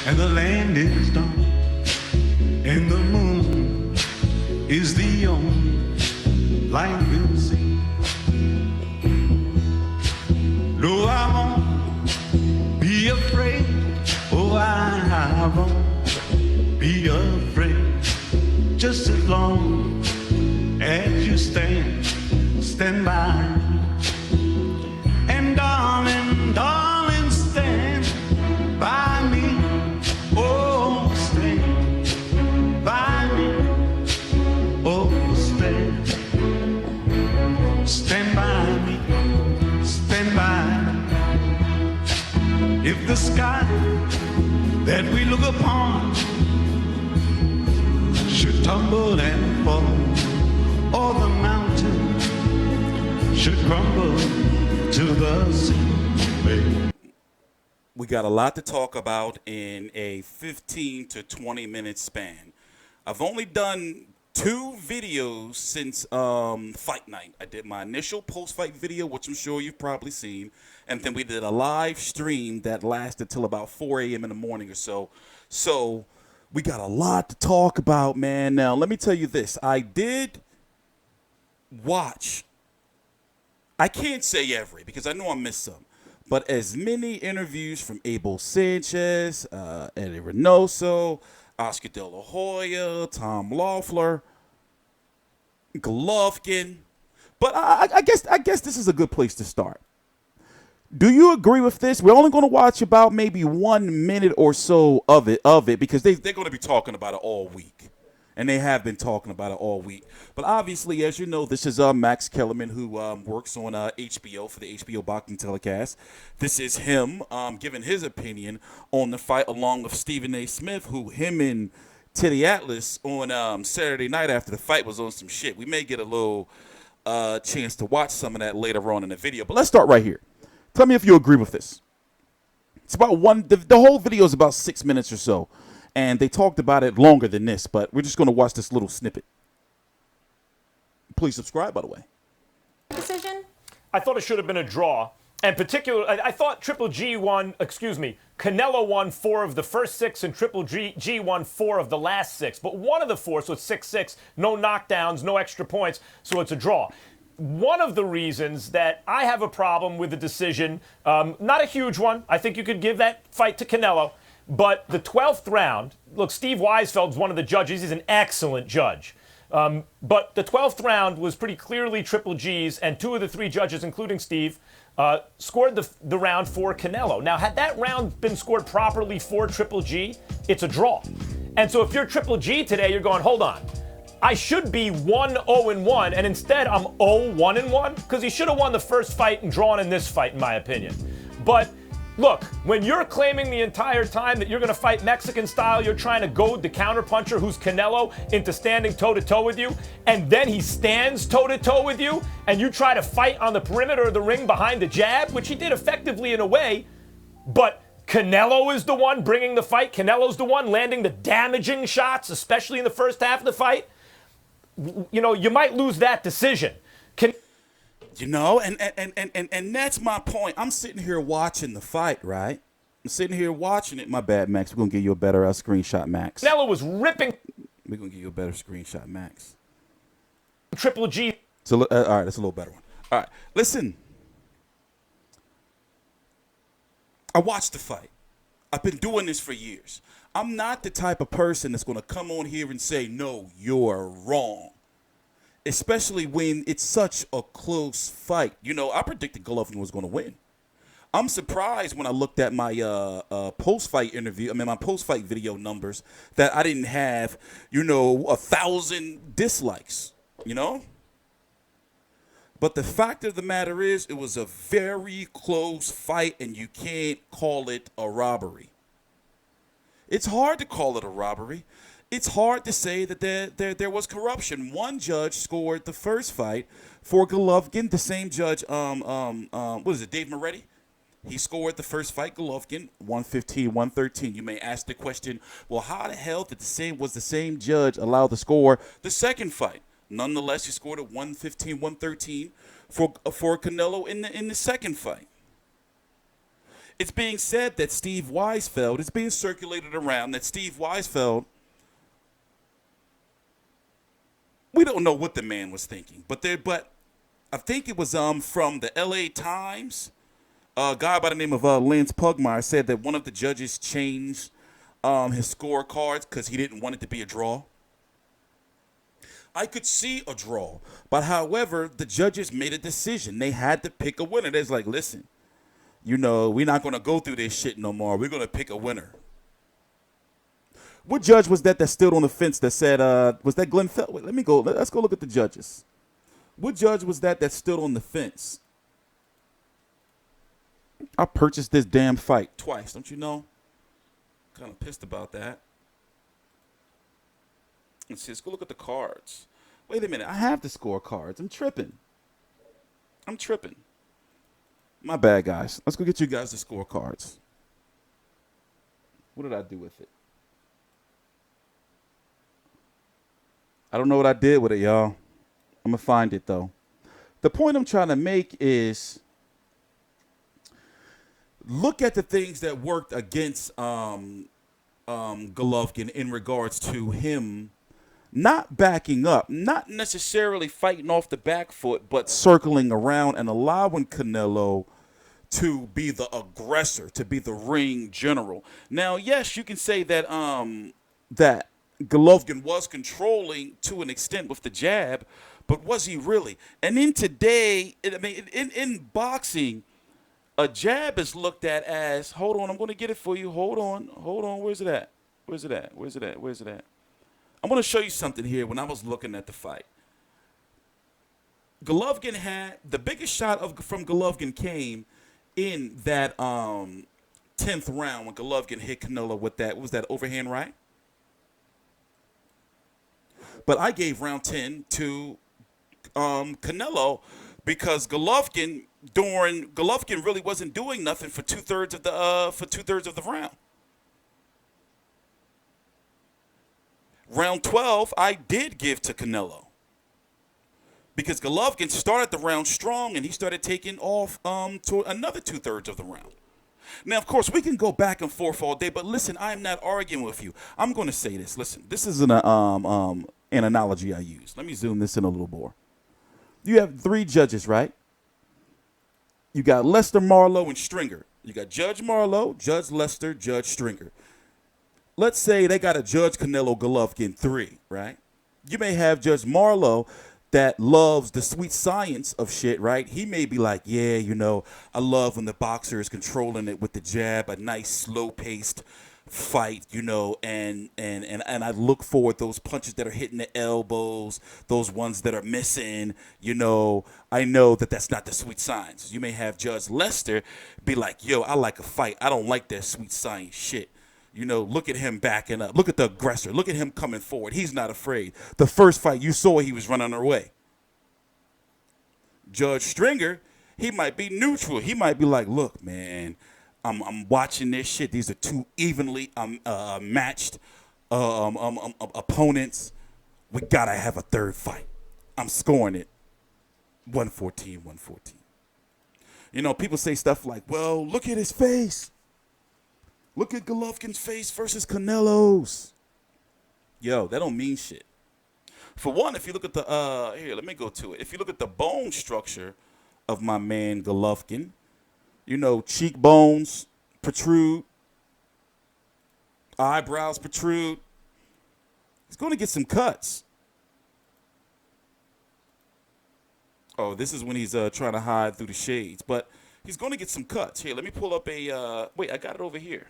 and the land is dark, and the moon is the only light we'll see. No, I won't be afraid. Oh, I won't be afraid. Just as long as you stand by. And darling, darling, stand by me. Oh, stand by me. Oh, stand by me. Stand by me. If the sky that we look upon should tumble and fall, or the mountain should crumble to the sea. We got a lot to talk about in a 15 to 20 minute span. I've only done 2 videos since fight night. I did my initial post-fight video, which I'm sure you've probably seen, and then we did a live stream that lasted till about 4 a.m. in the morning or so. So we got a lot to talk about, man. Now, let me tell you this. I did watch, I can't say every, because I know I missed some, but as many interviews from Abel Sanchez, Eddie Reynoso, Oscar De La Hoya, Tom Loeffler, Golovkin. But I guess this is a good place to start. Do you agree with this? We're only going to watch about maybe 1 minute or so of it because they're going to be talking about it all week. And they have been talking about it all week. But obviously, as you know, this is Max Kellerman, who works on HBO for the HBO boxing telecast. This is him giving his opinion on the fight along with Stephen A. Smith, who him and Teddy Atlas on Saturday night after the fight was on some shit. We may get a little chance to watch some of that later on in the video. But let's start right here. Tell me if you agree with this. It's about the whole video is about 6 minutes or so. And they talked about it longer than this, but we're just going to watch this little snippet. Please subscribe, by the way. Decision? I thought it should have been a draw. And particularly, I thought Canelo won 4 of the first 6 and Triple G won 4 of the last 6. But one of the 4, so it's 6-6, no knockdowns, no extra points, so it's a draw. One of the reasons that I have a problem with the decision, not a huge one, I think you could give that fight to Canelo, but the 12th round, look, Steve Weisfeld's one of the judges. He's an excellent judge. But the 12th round was pretty clearly Triple G's, and 2 of the 3 judges, including Steve, scored the round for Canelo. Now, had that round been scored properly for Triple G, it's a draw. And so if you're Triple G today, you're going, hold on. I should be 1-0-1, and instead I'm 0-1-1, because he should have won the first fight and drawn in this fight, in my opinion. But look, when you're claiming the entire time that you're going to fight Mexican style, you're trying to goad the counterpuncher who's Canelo into standing toe-to-toe with you, and then he stands toe-to-toe with you, and you try to fight on the perimeter of the ring behind the jab, which he did effectively in a way, but Canelo is the one bringing the fight. Canelo's the one landing the damaging shots, especially in the first half of the fight. You know, you might lose that decision. You know, and that's my point. I'm sitting here watching the fight, right? I'm sitting here watching it. My bad, Max. We're going to give you a better screenshot, Max. Canelo was ripping. We're going to give you a better screenshot, Max. Triple G. So, all right, that's a little better one. All right, listen. I watched the fight. I've been doing this for years. I'm not the type of person that's going to come on here and say, no, you're wrong. Especially when it's such a close fight. You know, I predicted Golovkin was going to win. I'm surprised when I looked at my post-fight interview, my post-fight video numbers, that I didn't have, 1,000 dislikes, But the fact of the matter is, it was a very close fight, and you can't call it a robbery. It's hard to call it a robbery. It's hard to say that there was corruption. One judge scored the first fight for Golovkin. The same judge, Dave Moretti? He scored the first fight, Golovkin, 115, 113. You may ask the question, well, how the hell did the same judge allow the score the second fight? Nonetheless, he scored at 115, 113 for Canelo in the second fight. It's being said that Steve Weisfeld, it's being circulated around that Steve Weisfeld, we don't know what the man was thinking, but I think it was from the L.A. Times. A guy by the name of Lance Pugmire said that one of the judges changed his scorecards because he didn't want it to be a draw. I could see a draw, but however, the judges made a decision. They had to pick a winner. They're like, listen, we're not going to go through this shit no more. We're going to pick a winner. What judge was that stood on the fence that said, was that Glenn Feld? Wait, let's go look at the judges. What judge was that stood on the fence? I purchased this damn fight twice, don't you know? Kind of pissed about that. Let's go look at the cards. Wait a minute, I have the scorecards. I'm tripping. My bad, guys. Let's go get you guys the scorecards. What did I do with it? I don't know what I did with it, y'all. I'm going to find it, though. The point I'm trying to make is look at the things that worked against Golovkin in regards to him not backing up, not necessarily fighting off the back foot, but circling around and allowing Canelo to be the aggressor, to be the ring general. Now, yes, you can say that that Golovkin was controlling to an extent with the jab, but was he really? And in boxing, a jab is looked at as, hold on, I'm going to get it for you. Hold on. Where's it at? I'm going to show you something here when I was looking at the fight. Golovkin had, the biggest shot from Golovkin came in that 10th round when Golovkin hit Canelo with that, what was that, overhand right? But I gave round 10 to Canelo because Golovkin really wasn't doing nothing for two-thirds of the round. Round 12, I did give to Canelo because Golovkin started the round strong and he started taking off to another two-thirds of the round. Now, of course, we can go back and forth all day, but listen, I'm not arguing with you. I'm going to say this. Listen, this is an analogy I use. Let me zoom this in a little more. You have three judges, right? You got Lester, Marlowe, and Stringer. You got Judge Marlowe, Judge Lester, Judge Stringer. Let's say they got a Judge Canelo Golovkin 3, right? You may have Judge Marlowe that loves the sweet science of shit, right? He may be like, yeah, I love when the boxer is controlling it with the jab, a nice slow-paced fight, and I look forward those punches that are hitting the elbows, those ones that are missing, I know that that's not the sweet science. You may have Judge Lester be like, yo, I like a fight. I don't like that sweet science shit. Look at him backing up. Look at the aggressor. Look at him coming forward. He's not afraid. The first fight you saw, he was running away. Judge Stringer, he might be neutral. He might be like, look, man, I'm watching this shit. These are two evenly matched opponents. We got to have a third fight. I'm scoring it 114. People say stuff like, well, look at his face. Look at Golovkin's face versus Canelo's. Yo, that don't mean shit. For one, if you look at here, let me go to it. If you look at the bone structure of my man Golovkin, cheekbones protrude, eyebrows protrude. He's going to get some cuts. Oh, this is when he's trying to hide through the shades. But he's going to get some cuts. Here, let me pull up a... wait, I got it over here.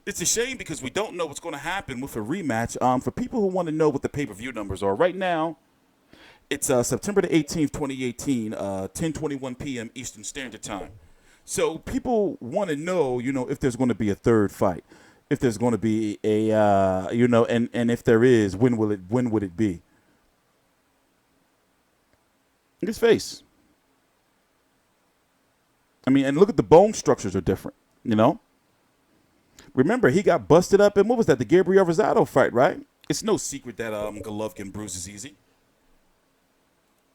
It's a shame because we don't know what's going to happen with a rematch. For people who want to know what the pay-per-view numbers are, right now, it's September the 18th, 2018, 10:21 p.m. Eastern Standard Time. So people want to know, if there's going to be a third fight, if there's going to be a, and if there is, when would it be? Look at his face. And look at the bone structures are different, Remember, he got busted up in, what was that, the Gabriel Rosado fight, right? It's no secret that Golovkin bruises easy.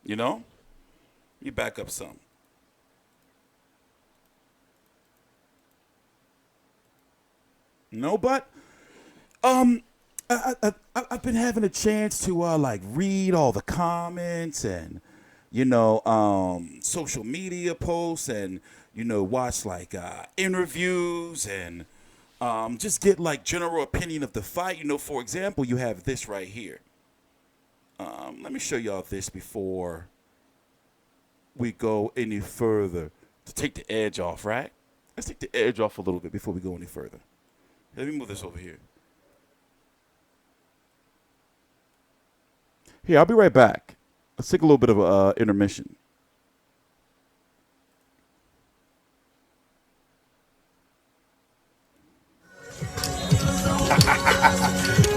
Let me back up some. No, but I've been having a chance to like read all the comments and social media posts and watch like interviews and just get like general opinion of the fight. For example, you have this right here. Let me show y'all this before we go any further to take the edge off, right? Let's take the edge off a little bit before we go any further. Let me move this over here. Here, I'll be right back. Let's take a little bit of intermission.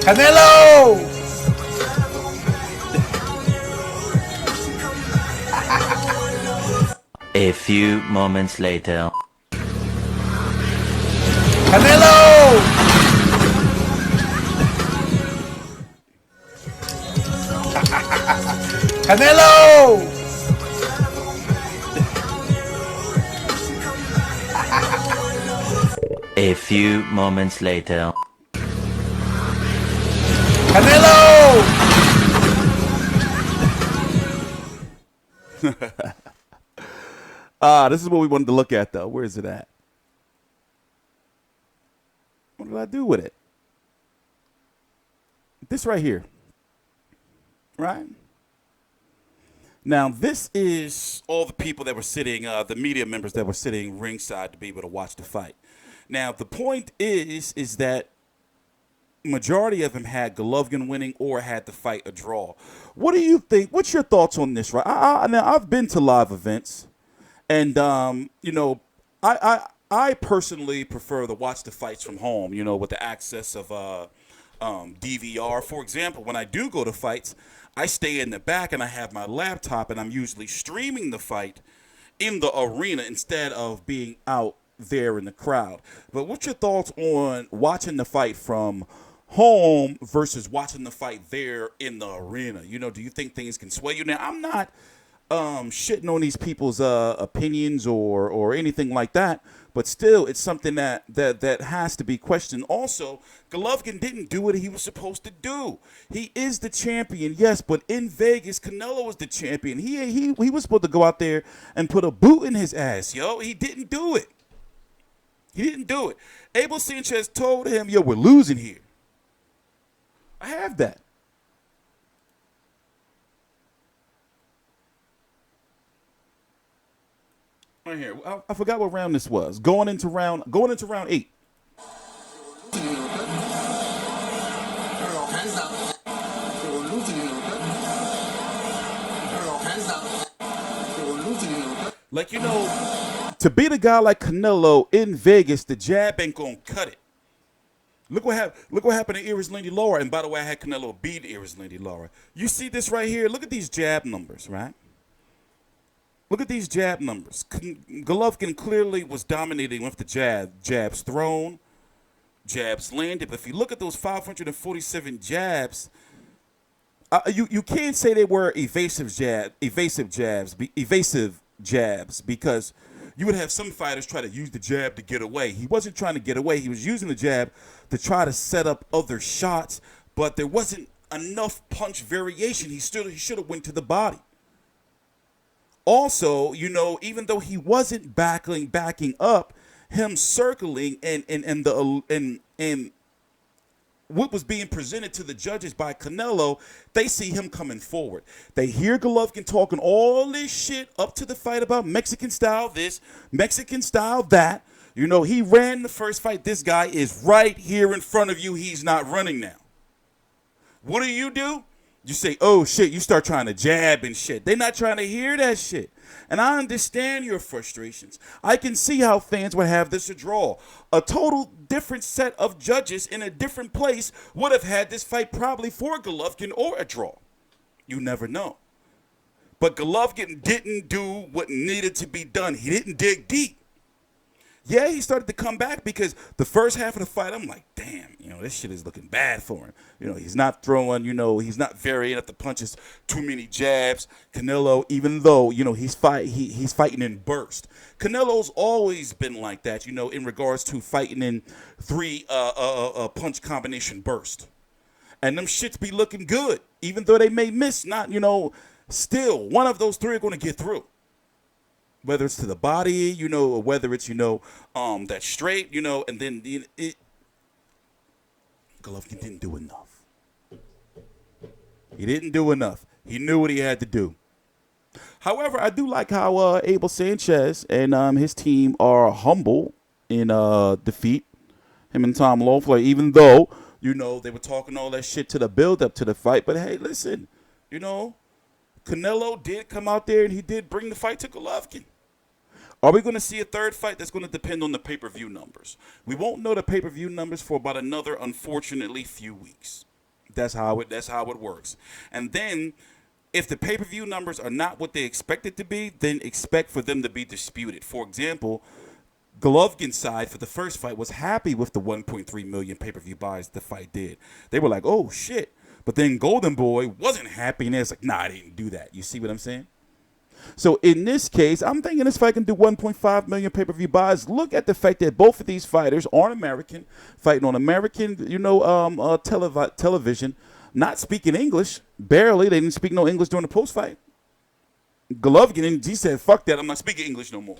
Canelo! A few moments later. Canelo! Canelo! A few moments later. Canelo! This is what we wanted to look at, though. Where is it at? What did I do with it? This right here. Right? Now, this is all the people that were sitting, the media members that were sitting ringside to be able to watch the fight. Now, the point is that majority of them had Golovkin winning or had the fight a draw. What do you think? What's your thoughts on this? Right? Now, I've been to live events, and I personally prefer to watch the fights from home. With the access of DVR. For example, when I do go to fights, I stay in the back and I have my laptop, and I'm usually streaming the fight in the arena instead of being out there in the crowd. But what's your thoughts on watching the fight from home versus watching the fight there in the arena? Do you think things can sway you? Now, I'm not shitting on these people's opinions or anything like that, but still, it's something that has to be questioned. Also, Golovkin didn't do what he was supposed to do. He is the champion, yes, but in Vegas, Canelo was the champion. He was supposed to go out there and put a boot in his ass, yo. He didn't do it. He didn't do it. Abel Sanchez told him, yo, we're losing here. I have that. Right here. I forgot what round this was. Going into round 8. Like, to beat a guy like Canelo in Vegas, the jab ain't gonna cut it. Look what happened to Erislandy Lara. And by the way, I had Canelo beat Erislandy Lara. You see this right here? Look at these jab numbers, right? Look at these jab numbers. Golovkin clearly was dominating with the jabs thrown, jabs landed. But if you look at those 547 jabs, you can't say they were evasive jabs, because you would have some fighters try to use the jab to get away. He wasn't trying to get away. He was using the jab to try to set up other shots, but there wasn't enough punch variation. He should have went to the body. Also, even though he wasn't backing up, him circling and what was being presented to the judges by Canelo, they see him coming forward. They hear Golovkin talking all this shit up to the fight about Mexican style this, Mexican style that. He ran the first fight. This guy is right here in front of you. He's not running now. What do? You say, oh, shit, you start trying to jab and shit. They're not trying to hear that shit. And I understand your frustrations. I can see how fans would have this a draw. A total different set of judges in a different place would have had this fight probably for Golovkin or a draw. You never know. But Golovkin didn't do what needed to be done. He didn't dig deep. Yeah, he started to come back because the first half of the fight, I'm like, damn, this shit is looking bad for him. He's not throwing, he's not varying up the punches, too many jabs. Canelo, even though, he's fighting in burst. Canelo's always been like that, in regards to fighting in three punch combination burst. And them shits be looking good, even though they may miss, still, one of those three are going to get through. Whether it's to the body, or whether it's, that straight, and then Golovkin didn't do enough. He didn't do enough. He knew what he had to do. However, I do like how Abel Sanchez and his team are humble in defeat. Him and Tom Loeffler, even though, they were talking all that shit to the build-up to the fight. But, hey, listen, Canelo did come out there and he did bring the fight to Golovkin. Are we going to see a third fight? That's going to depend on the pay-per-view numbers. We won't know the pay-per-view numbers for about another, unfortunately, few weeks. That's how it works. And then, if the pay-per-view numbers are not what they expect it to be, then expect for them to be disputed. For example, Golovkin's side for the first fight was happy with the 1.3 million pay-per-view buys the fight did. They were like, oh, shit. But then Golden Boy wasn't happy, and it's like, nah, I didn't do that. You see what I'm saying? So in this case, I'm thinking this fight can do 1.5 million pay-per-view buys. Look at the fact that both of these fighters are American, fighting on American, television, not speaking English, barely. They didn't speak no English during the post-fight. Golovkin, he said, fuck that, I'm not speaking English no more.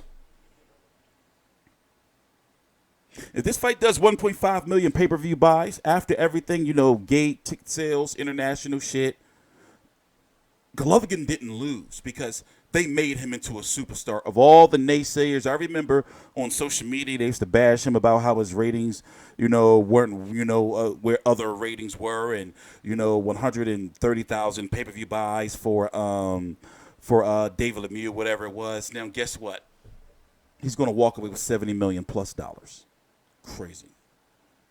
If this fight does 1.5 million pay-per-view buys after everything, gate, ticket sales, international shit, Golovkin didn't lose because they made him into a superstar. Of all the naysayers, I remember on social media they used to bash him about how his ratings, weren't, where other ratings were, and 130,000 pay-per-view buys for David Lemieux, whatever it was. Now guess what? He's going to walk away with $70 million plus. Crazy.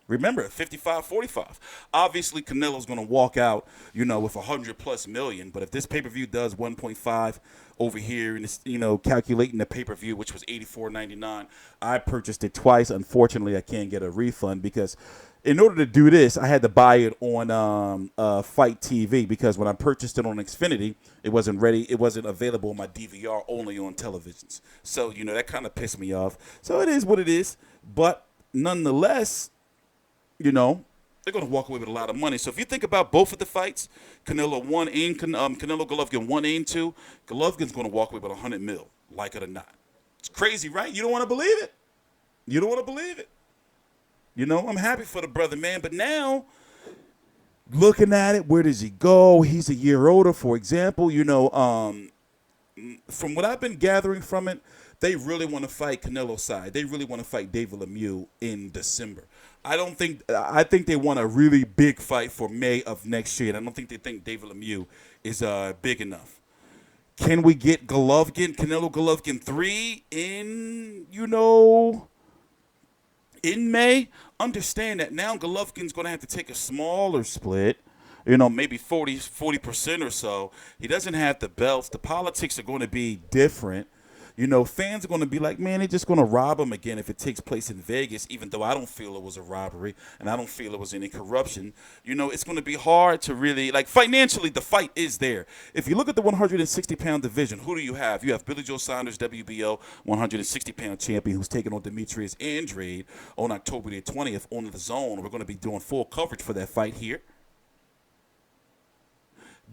Remember, 55-45. Obviously, Canelo's going to walk out, with 100 plus million. But if this pay-per-view does 1.5 over here, and it's, calculating the pay-per-view, which was $84.99, I purchased it twice. Unfortunately, I can't get a refund because in order to do this, I had to buy it on Fight TV because when I purchased it on Xfinity, it wasn't ready. It wasn't available on my DVR, only on televisions. So, that kind of pissed me off. So it is what it is. But nonetheless, they're going to walk away with a lot of money. So if you think about both of the fights, Canelo Golovkin 1 and 2, Golovkin's going to walk away with 100 mil, like it or not. It's crazy, right? You don't want to believe it. You don't want to believe it. I'm happy for the brother, man. But now, looking at it, where does he go? He's a year older, for example. From what I've been gathering from it, they really want to fight Canelo's side. They really want to fight David Lemieux in December. I think they want a really big fight for May of next year. I don't think they think David Lemieux is big enough. Can we get Canelo Golovkin 3 in May? Understand that now Golovkin's going to have to take a smaller split, maybe 40% or so. He doesn't have the belts. The politics are going to be different. Fans are going to be like, man, they're just going to rob him again if it takes place in Vegas, even though I don't feel it was a robbery and I don't feel it was any corruption. It's going to be hard to really, financially, the fight is there. If you look at the 160-pound division, who do you have? You have Billy Joe Saunders, WBO 160-pound champion, who's taking on Demetrius Andrade on October the 20th on the Zone. We're going to be doing full coverage for that fight here.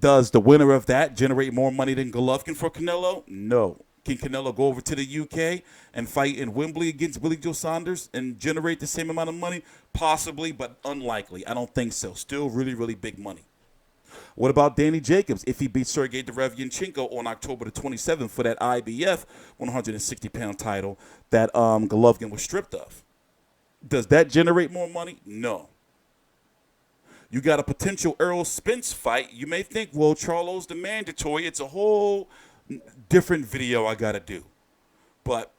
Does the winner of that generate more money than Golovkin for Canelo? No. Can Canelo go over to the UK and fight in Wembley against Billy Joe Saunders and generate the same amount of money? Possibly, but unlikely. I don't think so. Still really, really big money. What about Danny Jacobs if he beats Sergey Derevyanchenko on October the 27th for that IBF 160-pound title that Golovkin was stripped of? Does that generate more money? No. You got a potential Errol Spence fight. You may think, well, Charlo's the mandatory. It's a whole different video I got to do. But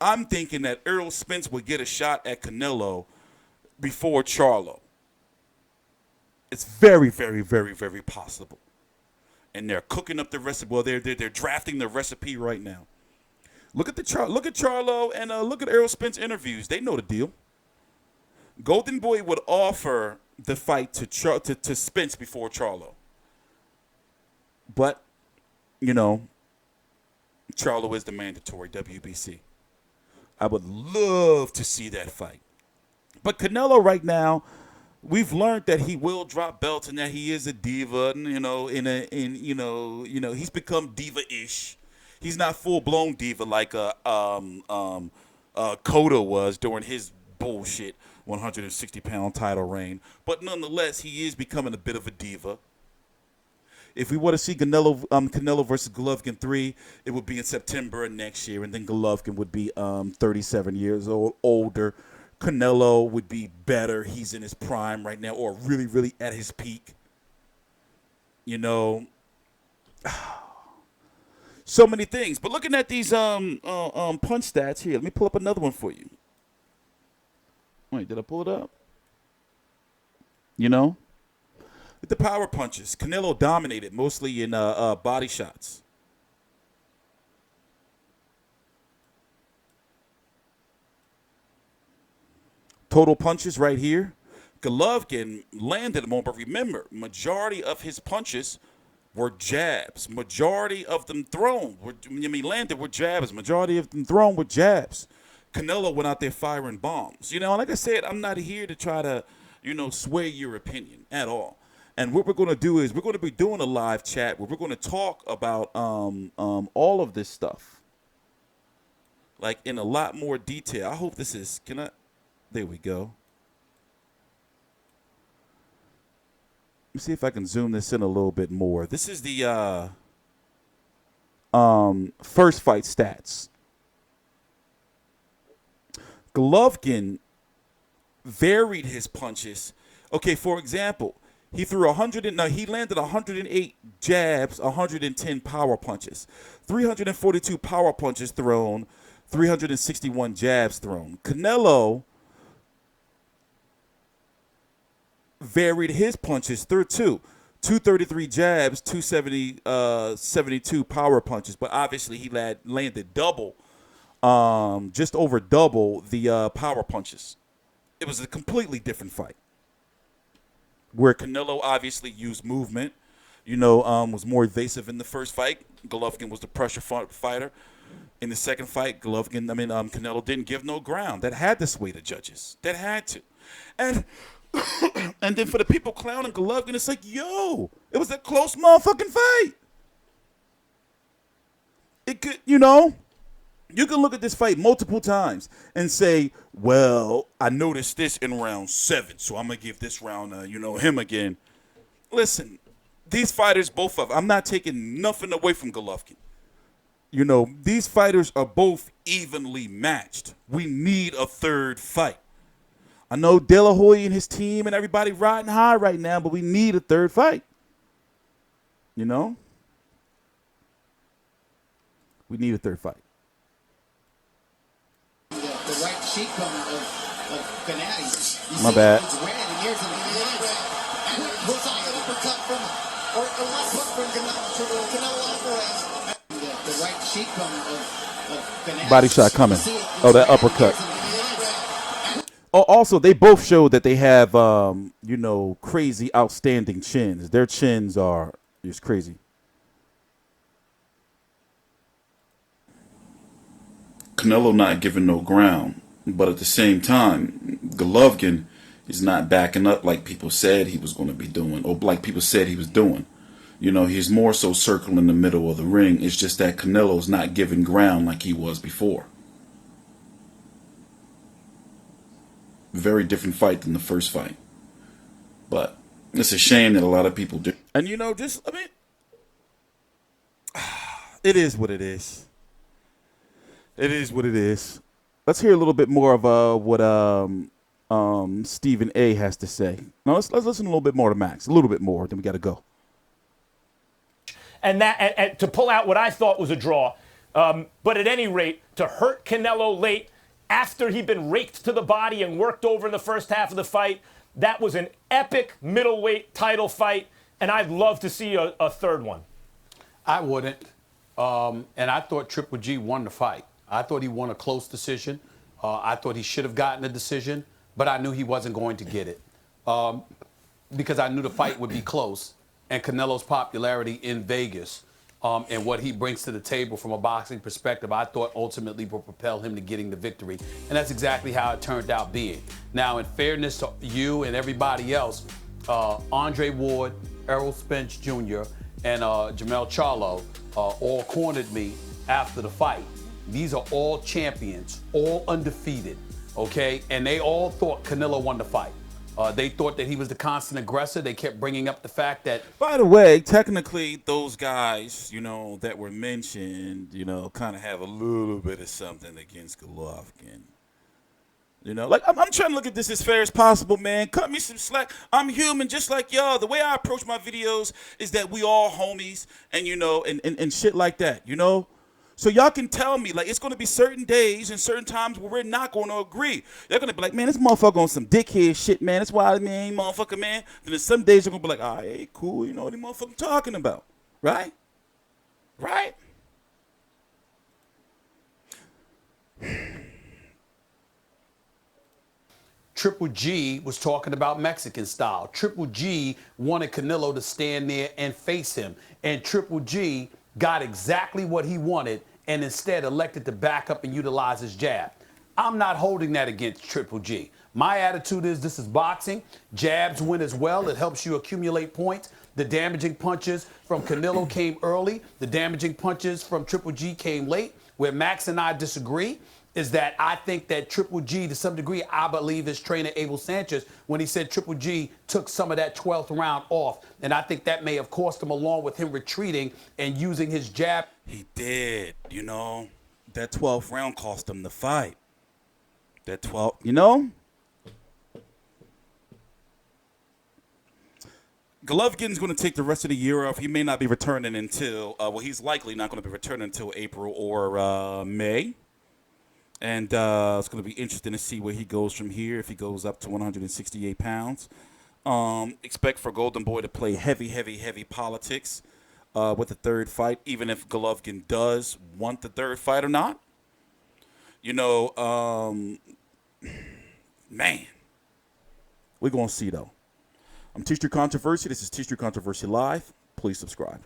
I'm thinking that Errol Spence would get a shot at Canelo before Charlo. It's very, very, very, very possible. And they're cooking up the recipe. Well, they're drafting the recipe right now. Look at Charlo and look at Errol Spence interviews. They know the deal. Golden Boy would offer the fight to Spence before Charlo. But, Charlo is the mandatory WBC. I would love to see that fight. But Canelo right now, we've learned that he will drop belts and that he is a diva, he's become diva-ish. He's not full-blown diva like Cotto was during his bullshit 160-pound title reign. But nonetheless, he is becoming a bit of a diva. If we were to see Canelo versus Golovkin 3, it would be in September of next year, and then Golovkin would be 37 years older. Canelo would be better. He's in his prime right now, or really, really at his peak. So many things. But looking at these punch stats here, let me pull up another one for you. Wait, did I pull it up? With the power punches, Canelo dominated mostly in body shots. Total punches right here. Golovkin landed more, but remember, majority of his punches were jabs. Majority of them landed were jabs. Majority of them thrown were jabs. Canelo went out there firing bombs. Like I said, I'm not here to try to, sway your opinion at all. And what we're going to do is we're going to be doing a live chat where we're going to talk about all of this stuff, like in a lot more detail. I hope this is, there we go. Let me see if I can zoom this in a little bit more. This is the first fight stats. Golovkin varied his punches. Okay, for example, he landed 108 jabs, 110 power punches, 342 power punches thrown, 361 jabs thrown. Canelo varied his punches through 233 jabs, 72 power punches, but obviously he landed double, just over double the power punches. It was a completely different fight, where Canelo obviously used movement, was more evasive in the first fight. Golovkin was the pressure fighter. In the second fight, Canelo didn't give no ground. That had to sway the judges. That had to. And and then for the people clowning Golovkin, it's like, yo, it was a close motherfucking fight. It could, you can look at this fight multiple times and say, well, I noticed this in round 7, so I'm going to give this round, him again. Listen, these fighters, both of them, I'm not taking nothing away from Golovkin. These fighters are both evenly matched. We need a third fight. I know De La Hoya and his team and everybody riding high right now, but we need a third fight. We need a third fight. The right cheekbone of Gennady. My bad. It's red, and here's an uppercut from Canelo Alvarez. The right cheekbone of Gennady. Body shot coming. Oh, that uppercut. Oh, also, they both show that they have, crazy, outstanding chins. Their chins are just crazy. Canelo not giving no ground, but at the same time, Golovkin is not backing up like people said he was going to be doing, or like people said he was doing. He's more so circling the middle of the ring. It's just that Canelo's not giving ground like he was before. Very different fight than the first fight. But it's a shame that a lot of people do. And it is what it is. It is what it is. Let's hear a little bit more of what Stephen A has to say. Now let's listen a little bit more to Max. A little bit more, then we got to go. And to pull out what I thought was a draw. But at any rate, to hurt Canelo late after he'd been raked to the body and worked over in the first half of the fight, that was an epic middleweight title fight, and I'd love to see a third one. I wouldn't. And I thought Triple G won the fight. I thought he won a close decision. I thought he should have gotten a decision, but I knew he wasn't going to get it because I knew the fight would be close. And Canelo's popularity in Vegas and what he brings to the table from a boxing perspective, I thought ultimately would propel him to getting the victory. And that's exactly how it turned out being. Now, in fairness to you and everybody else, Andre Ward, Errol Spence Jr., and Jamel Charlo all cornered me after the fight. These are all champions, all undefeated, okay? And they all thought Canelo won the fight. They thought that he was the constant aggressor. They kept bringing up the fact that... By the way, technically, those guys, that were mentioned, kind of have a little bit of something against Golovkin. I'm trying to look at this as fair as possible, man. Cut me some slack. I'm human just like y'all. The way I approach my videos is that we all homies and, and shit like that, So y'all can tell me, it's going to be certain days and certain times where we're not going to agree. They're going to be like, man, this motherfucker on some dickhead shit, man. That's why, man, motherfucker, man. Then there's some days they're going to be like, all right, cool. You know what the motherfucker talking about, right? Right? Triple G was talking about Mexican style. Triple G wanted Canelo to stand there and face him. And Triple G got exactly what he wanted and instead elected to back up and utilize his jab. I'm not holding that against Triple G. My attitude is this is boxing. Jabs win as well. It helps you accumulate points. The damaging punches from Canelo came early. The damaging punches from Triple G came late. Where Max and I disagree is that I think that Triple G, to some degree, I believe his trainer, Abel Sanchez, when he said Triple G took some of that 12th round off. And I think that may have cost him, along with him retreating and using his jab. He did, That 12th round cost him the fight. That 12th, Golovkin's going to take the rest of the year off. He may not be returning until, he's likely not going to be returning until April or May. And it's going to be interesting to see where he goes from here, if he goes up to 168 pounds. Expect for Golden Boy to play heavy politics with the third fight, even if Golovkin does want the third fight or not. Man, we're going to see, though. I'm TstreeT Controversy. This is TstreeT Controversy Live. Please subscribe.